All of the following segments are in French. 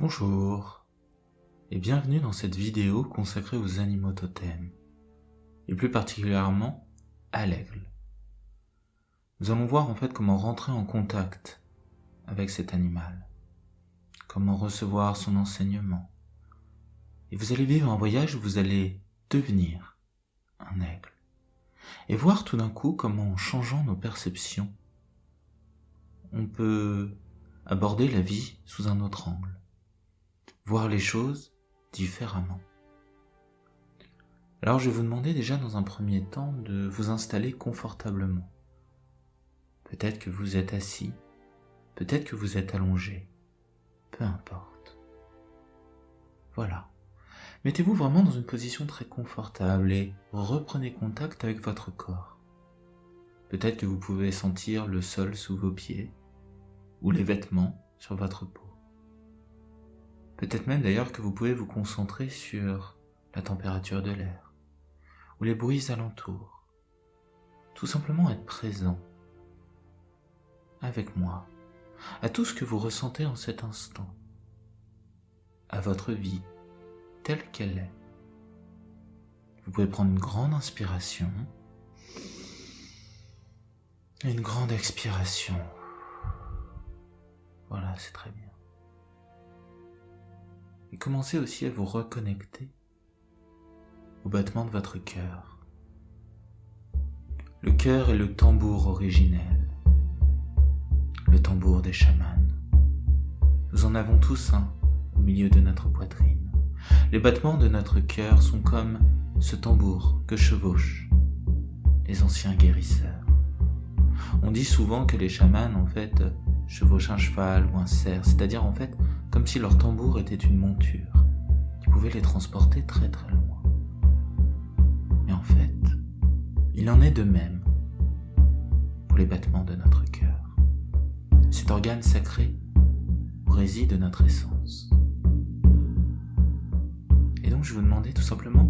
Bonjour et bienvenue dans cette vidéo consacrée aux animaux totems et plus particulièrement à l'aigle. Nous allons voir en fait comment rentrer en contact avec cet animal, comment recevoir son enseignement, et vous allez vivre un voyage où vous allez devenir un aigle et voir tout d'un coup comment en changeant nos perceptions on peut aborder la vie sous un autre angle, voir les choses différemment. Alors je vais vous demander déjà dans un premier temps de vous installer confortablement. Peut-être que vous êtes assis, peut-être que vous êtes allongé, peu importe. Voilà. Mettez-vous vraiment dans une position très confortable et reprenez contact avec votre corps. Peut-être que vous pouvez sentir le sol sous vos pieds ou les vêtements sur votre peau. Peut-être même d'ailleurs que vous pouvez vous concentrer sur la température de l'air ou les bruits alentours. Tout simplement être présent avec moi à tout ce que vous ressentez en cet instant, à votre vie telle qu'elle est. Vous pouvez prendre une grande inspiration et une grande expiration. Voilà, c'est très bien. Et commencez aussi à vous reconnecter au battement de votre cœur. Le cœur est le tambour originel, le tambour des chamans. Nous en avons tous un au milieu de notre poitrine. Les battements de notre cœur sont comme ce tambour que chevauchent les anciens guérisseurs. On dit souvent que les chamans en fait chevauchent un cheval ou un cerf, c'est-à-dire en fait comme si leur tambour était une monture qui pouvait les transporter très très loin. Mais en fait, il en est de même pour les battements de notre cœur. Cet organe sacré où réside notre essence. Et donc je vous demandais tout simplement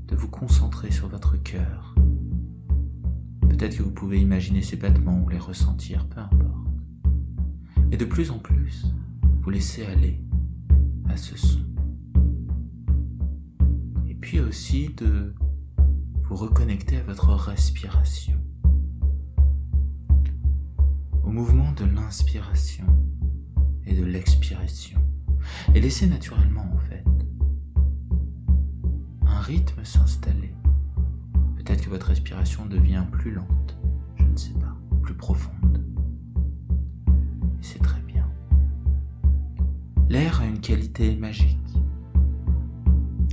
de vous concentrer sur votre cœur. Peut-être que vous pouvez imaginer ces battements ou les ressentir, peu importe. Et de plus en plus, vous laissez aller à ce son. Et puis aussi de vous reconnecter à votre respiration, au mouvement de l'inspiration et de l'expiration. Et laissez naturellement en fait un rythme s'installer. Peut-être que votre respiration devient plus lente, je ne sais pas, plus profonde. Et c'est très bien. L'air a une qualité magique.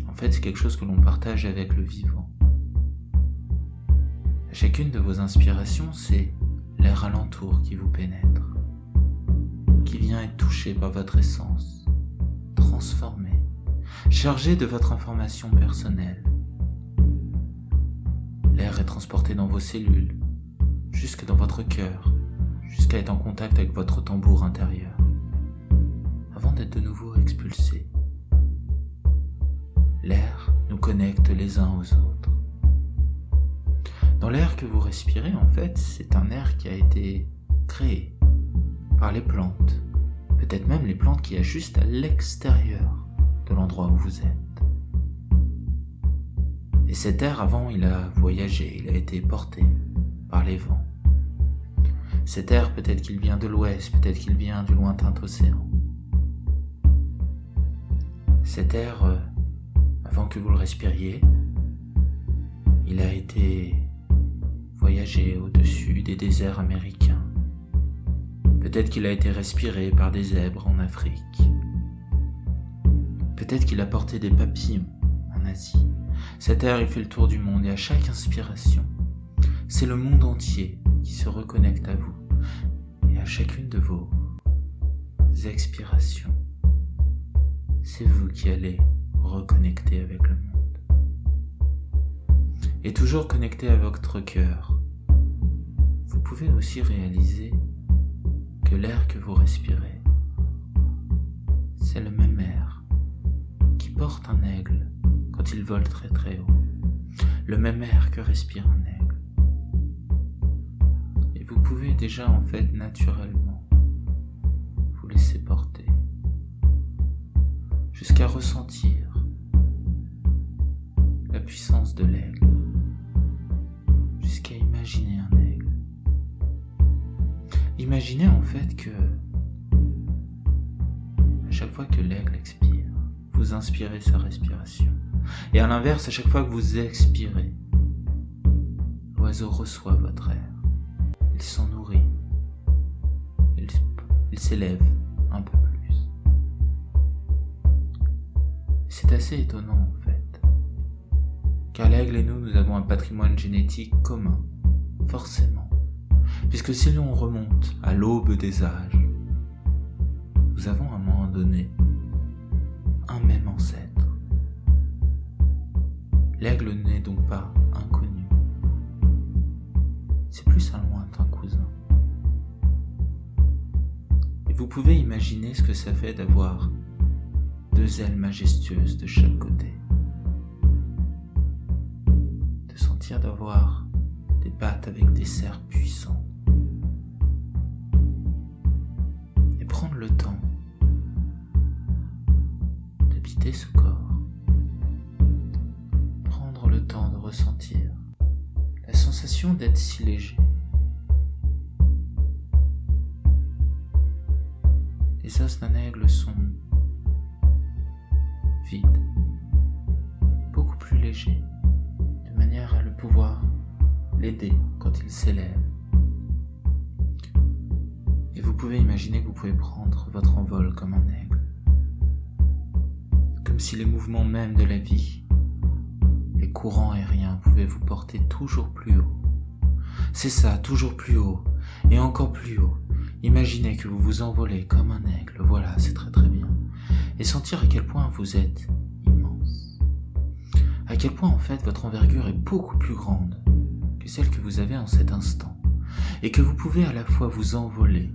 En fait, c'est quelque chose que l'on partage avec le vivant. À chacune de vos inspirations, c'est l'air alentour qui vous pénètre, qui vient être touché par votre essence, transformé, chargé de votre information personnelle. L'air est transporté dans vos cellules, jusque dans votre cœur, jusqu'à être en contact avec votre tambour intérieur, avant d'être de nouveau expulsé. L'air nous connecte les uns aux autres. Dans l'air que vous respirez, en fait, c'est un air qui a été créé par les plantes, peut-être même les plantes qui y a juste à l'extérieur de l'endroit où vous êtes. Et cet air, avant, il a voyagé, il a été porté par les vents. Cet air, peut-être qu'il vient de l'ouest, peut-être qu'il vient du lointain océan. Cet air, avant que vous le respiriez, il a été voyagé au-dessus des déserts américains. Peut-être qu'il a été respiré par des zèbres en Afrique. Peut-être qu'il a porté des papillons en Asie. Cet air, il fait le tour du monde et à chaque inspiration, c'est le monde entier qui se reconnecte à vous. Et à chacune de vos expirations, c'est vous qui allez reconnecter avec le monde. Et toujours connecté à votre cœur, vous pouvez aussi réaliser que l'air que vous respirez, c'est le même air qui porte un aigle quand il vole très très haut. Le même air que respire un aigle. Et vous pouvez déjà en fait naturellement vous laisser porter jusqu'à ressentir la puissance de l'aigle, jusqu'à imaginer un aigle. Imaginez en fait que à chaque fois que l'aigle expire, vous inspirez sa respiration. Et à l'inverse, à chaque fois que vous expirez, l'oiseau reçoit votre air. Il s'en nourrit. Il s'élève un peu plus. C'est assez étonnant en fait. Car l'aigle et nous avons un patrimoine génétique commun, forcément. Puisque si l'on remonte à l'aube des âges, nous avons à un moment donné un même ancêtre. L'aigle n'est donc pas inconnu. C'est plus un lointain cousin. Et vous pouvez imaginer ce que ça fait d'avoir deux ailes majestueuses de chaque côté. De sentir d'avoir des pattes avec des serres puissants. Et prendre le temps d'habiter ce corps. Prendre le temps de ressentir la sensation d'être si léger. Les os d'un aigle sont vides, beaucoup plus légers, de manière à le pouvoir l'aider quand il s'élève. Et vous pouvez imaginer que vous pouvez prendre votre envol comme un aigle, comme si les mouvements même de la vie, les courants aériens pouvaient vous porter toujours plus haut. C'est ça, toujours plus haut, et encore plus haut. Imaginez que vous vous envolez comme un aigle, voilà, c'est très très bien. Et sentir à quel point vous êtes immense. À quel point en fait votre envergure est beaucoup plus grande que celle que vous avez en cet instant. Et que vous pouvez à la fois vous envoler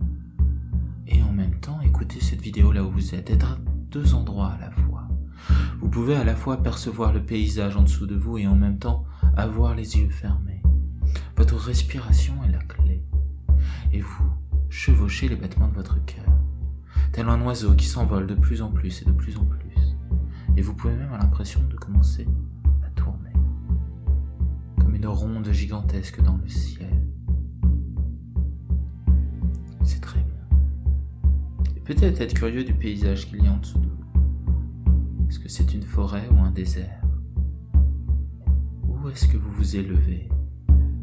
et en même temps écouter cette vidéo là où vous êtes, être à deux endroits à la fois. Vous pouvez à la fois percevoir le paysage en dessous de vous et en même temps avoir les yeux fermés. Votre respiration est la clé. Et vous chevauchez les battements de votre cœur, tel un oiseau qui s'envole de plus en plus et de plus en plus. Et vous pouvez même avoir l'impression de commencer à tourner, comme une ronde gigantesque dans le ciel. C'est très bien. Et peut-être être curieux du paysage qu'il y a en dessous de vous. Est-ce que c'est une forêt ou un désert? Où est-ce que vous vous élevez?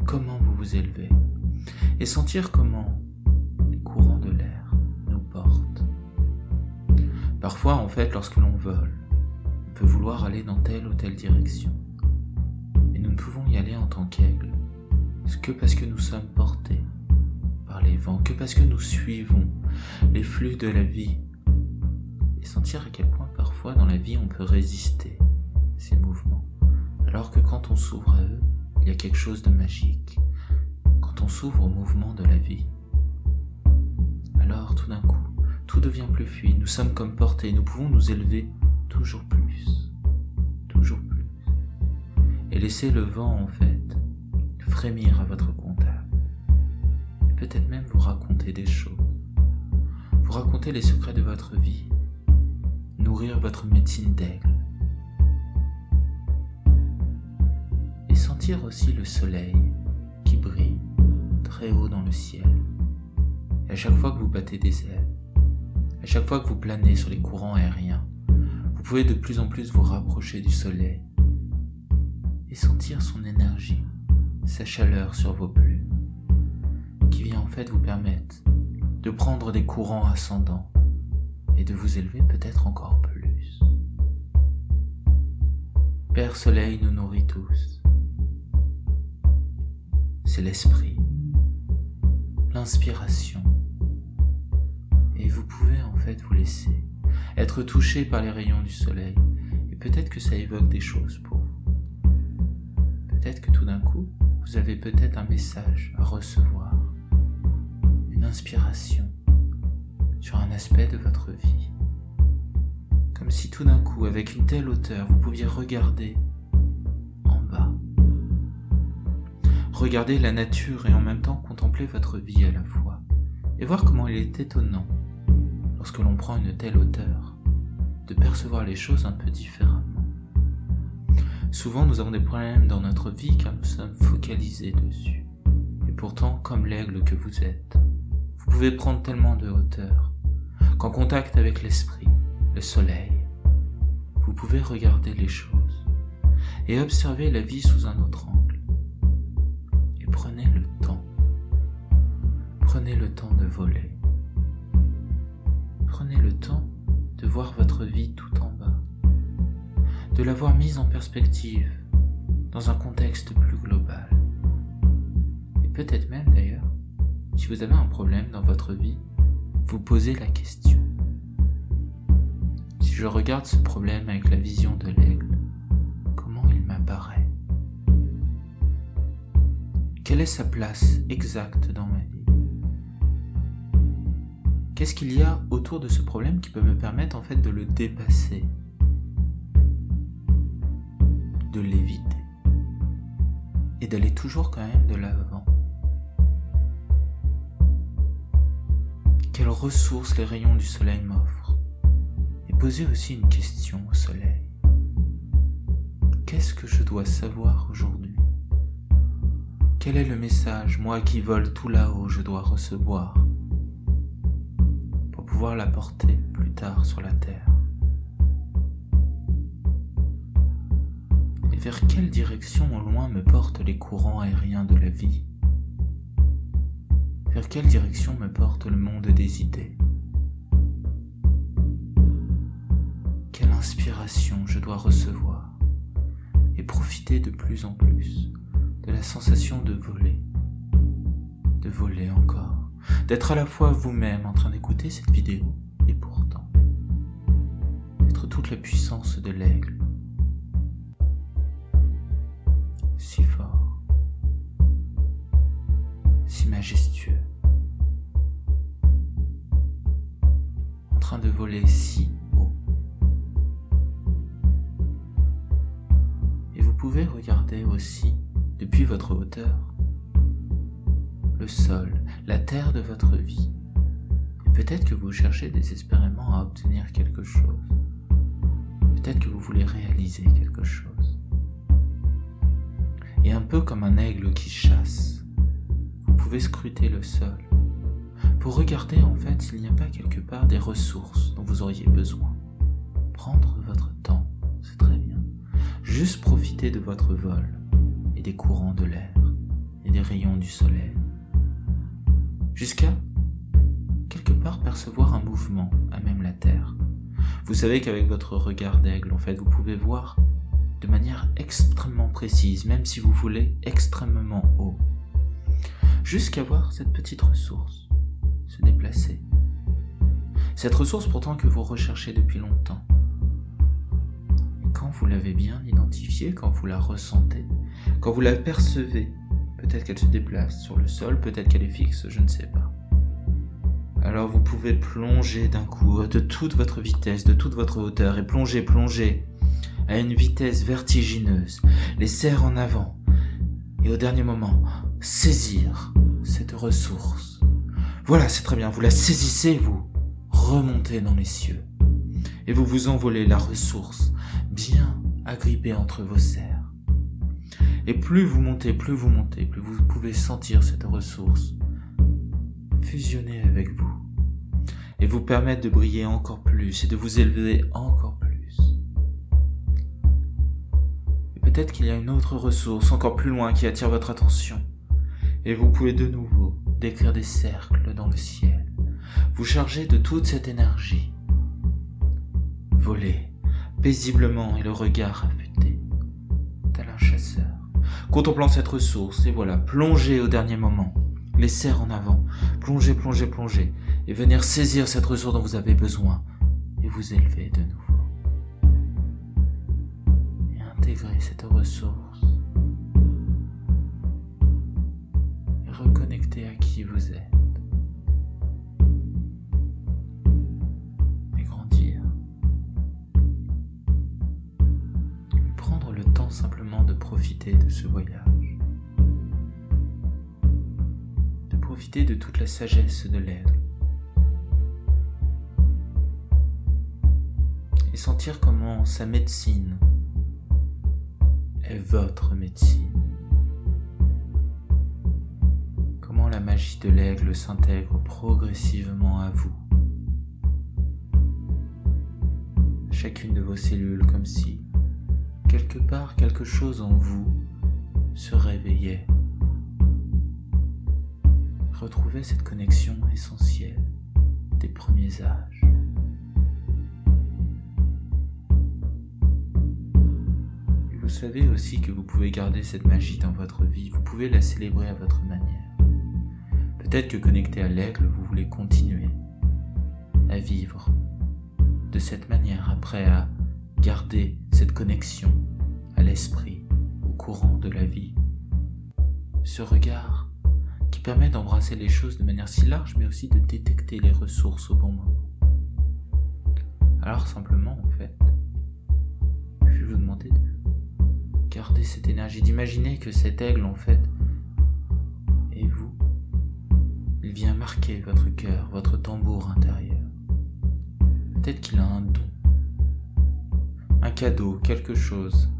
Comment vous vous élevez? Et sentir comment les courants de l'air nous portent. Parfois, en fait, lorsque l'on vole, on peut vouloir aller dans telle ou telle direction. Mais nous ne pouvons y aller en tant qu'aigle que parce que nous sommes portés par les vents, que parce que nous suivons les flux de la vie. Et sentir à quel point parfois dans la vie on peut résister à ces mouvements. Alors que quand on s'ouvre à eux, il y a quelque chose de magique. Quand on s'ouvre au mouvement de la vie, alors tout d'un coup, tout devient plus fluide. Nous sommes comme portés, nous pouvons nous élever toujours plus, toujours plus. Et laisser le vent en fait frémir à votre contact. Et peut-être même vous raconter des choses. Vous raconter les secrets de votre vie. Nourrir votre médecine d'aigle. Et sentir aussi le soleil qui brille très haut dans le ciel. Et à chaque fois que vous battez des ailes, à chaque fois que vous planez sur les courants aériens, vous pouvez de plus en plus vous rapprocher du soleil et sentir son énergie, sa chaleur sur vos plumes, qui vient en fait vous permettre de prendre des courants ascendants et de vous élever peut-être encore plus. Père Soleil nous nourrit tous. C'est l'esprit, l'inspiration. Et vous pouvez en fait vous laisser être touché par les rayons du soleil. Et peut-être que ça évoque des choses pour vous. Peut-être que tout d'un coup, vous avez peut-être un message à recevoir. Une inspiration sur un aspect de votre vie. Comme si tout d'un coup, avec une telle hauteur, vous pouviez regarder en bas. Regarder la nature et en même temps contempler votre vie à la fois. Et voir comment il est étonnant, lorsque l'on prend une telle hauteur, de percevoir les choses un peu différemment. Souvent, nous avons des problèmes dans notre vie car nous sommes focalisés dessus. Et pourtant, comme l'aigle que vous êtes, vous pouvez prendre tellement de hauteur qu'en contact avec l'esprit, le soleil, vous pouvez regarder les choses et observer la vie sous un autre angle. Et prenez le temps. Prenez le temps de voler. Prenez le temps de voir votre vie tout en bas, de la voir mise en perspective dans un contexte plus global. Et peut-être même d'ailleurs, si vous avez un problème dans votre vie, vous posez la question. Si je regarde ce problème avec la vision de l'aigle, comment il m'apparaît? Quelle est sa place exacte dans ma vie? Qu'est-ce qu'il y a autour de ce problème qui peut me permettre en fait de le dépasser, de l'éviter et d'aller toujours quand même de l'avant? Quelles ressources les rayons du soleil m'offrent? Et poser aussi une question au soleil. Qu'est-ce que je dois savoir aujourd'hui? Quel est le message, moi qui vole tout là-haut, je dois recevoir pour pouvoir l'apporter plus tard sur la terre? Et vers quelle direction au loin me portent les courants aériens de la vie? Vers quelle direction me porte le monde des idées? Quelle inspiration je dois recevoir et profiter de plus en plus de la sensation de voler encore, d'être à la fois vous-même en train d'écouter cette vidéo et pourtant d'être toute la puissance de l'aigle, si fort, si majestueux, en train de voler si haut. Et vous pouvez regarder aussi, depuis votre hauteur, le sol, la terre de votre vie. Et peut-être que vous cherchez désespérément à obtenir quelque chose. Peut-être que vous voulez réaliser quelque chose. Et un peu comme un aigle qui chasse, vous pouvez scruter le sol pour regarder en fait s'il n'y a pas quelque part des ressources dont vous auriez besoin. Prendre votre temps, c'est très bien. Juste profiter de votre vol et des courants de l'air et des rayons du soleil. Jusqu'à quelque part percevoir un mouvement à même la terre. Vous savez qu'avec votre regard d'aigle, en fait, vous pouvez voir de manière extrêmement précise, même si vous voulez extrêmement haut, jusqu'à voir cette petite ressource se déplacer. Cette ressource pourtant que vous recherchez depuis longtemps. Et quand vous l'avez bien identifiée, quand vous la ressentez, quand vous la percevez, peut-être qu'elle se déplace sur le sol, peut-être qu'elle est fixe, je ne sais pas. Alors vous pouvez plonger d'un coup de toute votre vitesse, de toute votre hauteur, et plonger à une vitesse vertigineuse, les serres en avant, et au dernier moment, saisir cette ressource. Voilà, c'est très bien, vous la saisissez, vous remontez dans les cieux, et vous vous envolez la ressource, bien agrippée entre vos serres. Et plus vous montez, plus vous pouvez sentir cette ressource fusionner avec vous et vous permettre de briller encore plus et de vous élever encore plus. Et peut-être qu'il y a une autre ressource encore plus loin qui attire votre attention et vous pouvez de nouveau décrire des cercles dans le ciel, vous charger de toute cette énergie, voler paisiblement et le regard affûté, tel un chasseur, contemplant cette ressource, et voilà, plonger au dernier moment, les serres en avant, plonger, et venir saisir cette ressource dont vous avez besoin, et vous élever de nouveau. Et intégrer cette ressource, et reconnecter à qui vous êtes. Et grandir. Et prendre le temps simplement de profiter de ce voyage. Profiter de toute la sagesse de l'aigle. Et sentir comment sa médecine est votre médecine. Comment la magie de l'aigle s'intègre progressivement à vous. Chacune de vos cellules, comme si, quelque part, quelque chose en vous se réveillait. Retrouvez cette connexion essentielle des premiers âges. Et vous savez aussi que vous pouvez garder cette magie dans votre vie, vous pouvez la célébrer à votre manière. Peut-être que connecté à l'aigle, vous voulez continuer à vivre de cette manière, après à garder cette connexion à l'esprit, au courant de la vie. Ce regard qui permet d'embrasser les choses de manière si large, mais aussi de détecter les ressources au bon moment. Alors simplement, en fait, je vais vous demander de garder cette énergie, d'imaginer que cet aigle, en fait, est vous. Il vient marquer votre cœur, votre tambour intérieur. Peut-être qu'il a un don, un cadeau, quelque chose.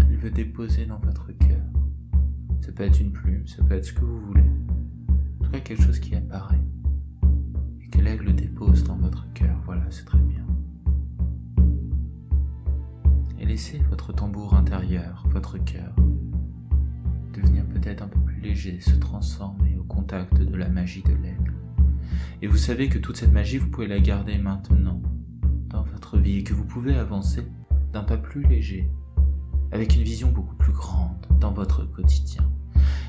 Il veut déposer dans votre cœur. Ça peut être une plume, ça peut être ce que vous voulez. En tout cas, quelque chose qui apparaît. Et que l'aigle dépose dans votre cœur. Voilà, c'est très bien. Et laissez votre tambour intérieur, votre cœur, devenir peut-être un peu plus léger, se transformer au contact de la magie de l'aigle. Et vous savez que toute cette magie, vous pouvez la garder maintenant dans votre vie et que vous pouvez avancer d'un pas plus léger, avec une vision beaucoup plus grande dans votre quotidien.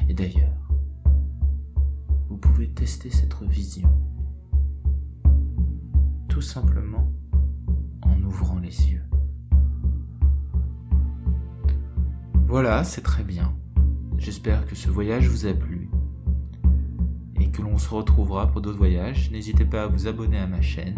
Et d'ailleurs, vous pouvez tester cette vision tout simplement en ouvrant les yeux. Voilà, c'est très bien. J'espère que ce voyage vous a plu et que l'on se retrouvera pour d'autres voyages. N'hésitez pas à vous abonner à ma chaîne